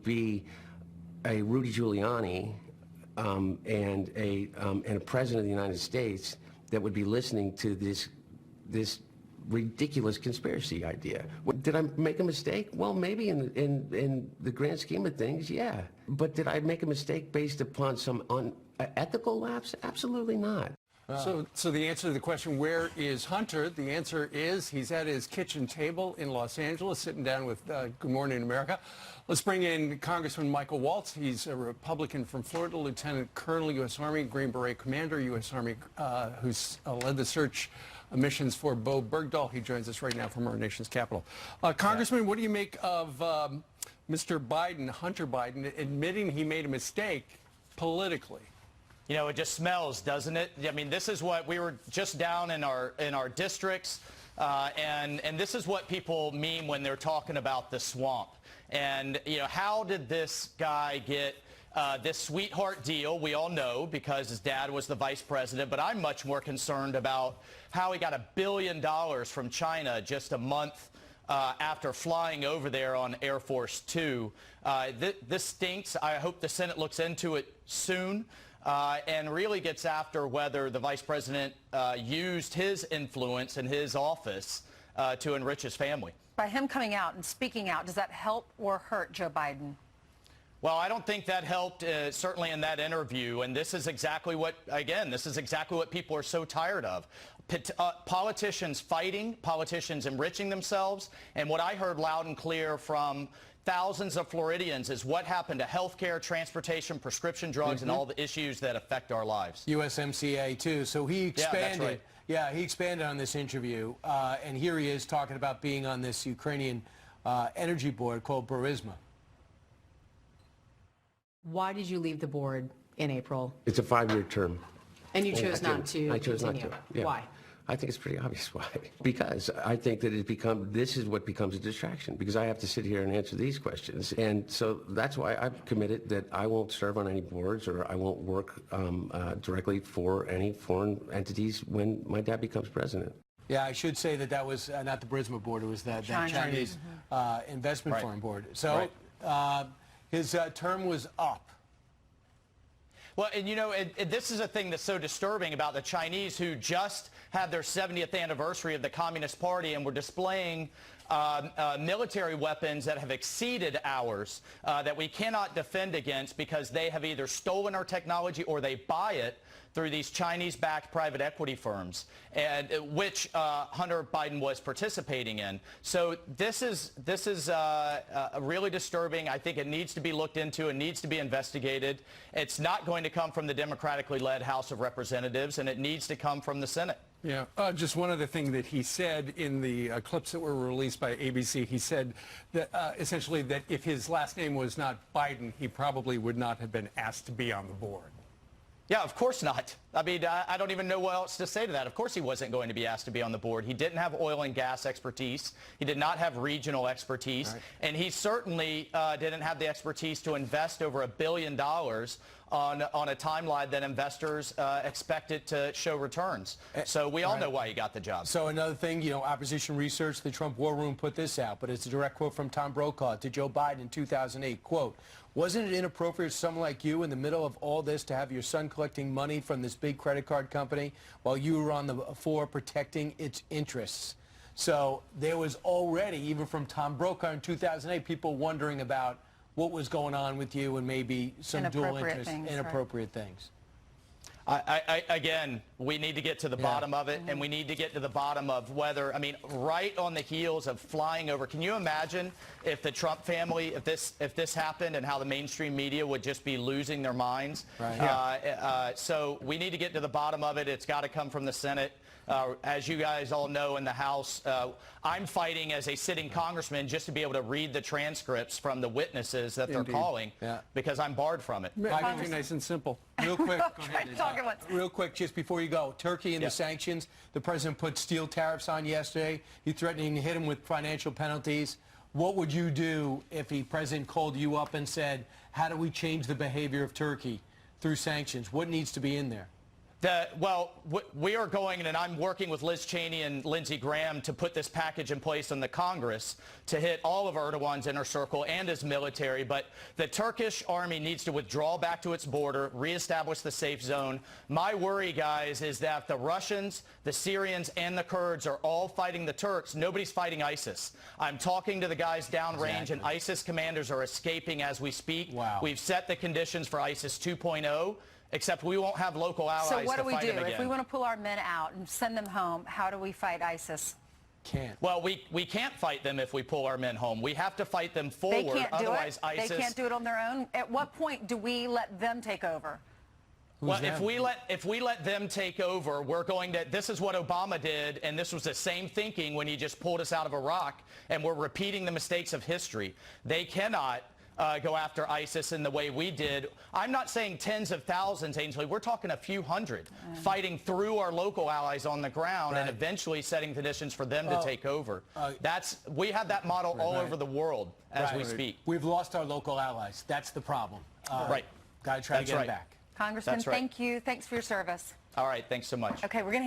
be a Rudy Giuliani and a president of the United States that would be listening to this ridiculous conspiracy idea. Did I make a mistake? Well, maybe in the grand scheme of things, yeah. But did I make a mistake based upon some unethical lapse? Absolutely not. So the answer to the question, where is Hunter? The answer is he's at his kitchen table in Los Angeles, sitting down with Good Morning America. Let's bring in Congressman Michael Waltz. He's a Republican from Florida, Lieutenant Colonel, U.S. Army, Green Beret Commander, U.S. Army, who's led the search missions for Bowe Berghdal. He joins us right now from our nation's capital. Congressman, what do you make of Mr. Biden, Hunter Biden, admitting he made a mistake politically? You know, it just smells, doesn't it? I mean, this is what we were just down in our districts, and this is what people mean when they're talking about the swamp. And, you know, how did this guy get this sweetheart deal? We all know because his dad was the vice president, but I'm much more concerned about how he got $1 billion from China just a month after flying over there on Air Force Two. This stinks. I hope the Senate looks into it soon. And really gets after whether the vice president used his influence in his office to enrich his family. By him coming out and speaking out, does that help or hurt Joe Biden? Well, I don't think that helped, certainly in that interview. And this is exactly what, again, this is exactly what people are so tired of. Politicians fighting, politicians enriching themselves. And what I heard loud and clear from thousands of Floridians is what happened to health care, transportation, prescription drugs, and all the issues that affect our lives. USMCA, too. So he expanded. Yeah, that's right. Yeah, he expanded on this interview. And here he is talking about being on this Ukrainian energy board called Burisma. Why did you leave the board in April? It's a 5-year term. And you chose not to I chose continue. not to. Yeah. Why? I think it's pretty obvious why. Because I think that this is what becomes a distraction, because I have to sit here and answer these questions. And so that's why I've committed that I won't serve on any boards or I won't work directly for any foreign entities when my dad becomes president. Yeah, I should say that was not the Burisma board, it was that Chinese investment firm board. So his term was up. Well, and you know, this is a thing that's so disturbing about the Chinese, who just had their 70th anniversary of the Communist Party and were displaying military weapons that have exceeded ours, that we cannot defend against because they have either stolen our technology or they buy it through these Chinese-backed private equity firms, and which Hunter Biden was participating in. So this is really disturbing. I think it needs to be looked into. It needs to be investigated. It's not going to come from the democratically led House of Representatives, and it needs to come from the Senate. Yeah, just one other thing that he said in the clips that were released by ABC, he said that essentially that if his last name was not Biden, he probably would not have been asked to be on the board. Yeah, of course not. I mean, I don't even know what else to say to that. Of course he wasn't going to be asked to be on the board. He didn't have oil and gas expertise. He did not have regional expertise. Right. And he certainly didn't have the expertise to invest over $1 billion on a timeline that investors expected to show returns. So we all know why he got the job. So another thing, you know, opposition research, the Trump War Room put this out, but it's a direct quote from Tom Brokaw to Joe Biden in 2008, quote, "Wasn't it inappropriate for someone like you in the middle of all this to have your son collecting money from this big credit card company while you were on the floor protecting its interests?" So there was already, even from Tom Brokaw in 2008, people wondering about what was going on with you and maybe some dual interest, inappropriate things. Again, we need to get to the bottom of it, and we need to get to the bottom of whether, I mean, right on the heels of flying over. Can you imagine if the Trump family, if this happened, and how the mainstream media would just be losing their minds? Right. So we need to get to the bottom of it. It's got to come from the Senate. As you guys all know, in the House, I'm fighting as a sitting congressman just to be able to read the transcripts from the witnesses that they're calling, because I'm barred from it. Nice and simple. Real quick, real quick, just before you go, Turkey and the sanctions. The president put steel tariffs on yesterday. He's threatening to hit him with financial penalties. What would you do if the president called you up and said, how do we change the behavior of Turkey through sanctions? What needs to be in there? We are going, and I'm working with Liz Cheney and Lindsey Graham to put this package in place in the Congress to hit all of Erdogan's inner circle and his military. But the Turkish army needs to withdraw back to its border, reestablish the safe zone. My worry, guys, is that the Russians, the Syrians, and the Kurds are all fighting the Turks. Nobody's fighting ISIS. I'm talking to the guys downrange, and ISIS commanders are escaping as we speak. Wow. We've set the conditions for ISIS 2.0. Except we won't have local allies to fight them again. So what do we do? If we want to pull our men out and send them home, how do we fight ISIS? Can't. Well, we can't fight them if we pull our men home. We have to fight them forward. They can't do Otherwise, it? ISIS... They can't do it on their own? At what point do we let them take over? Well, if we let them take over, we're going to... This is what Obama did, and this was the same thinking when he just pulled us out of Iraq, and we're repeating the mistakes of history. They cannot... go after ISIS in the way we did. I'm not saying tens of thousands, Ainsley. We're talking a few hundred fighting through our local allies on the ground and eventually setting conditions for them to take over. We have that model all over the world as we speak. We've lost our local allies. That's the problem. Right. Got to try to get them back. Congressman, That's right. thank you. Thanks for your service. All right. Thanks so much. Okay, we're going to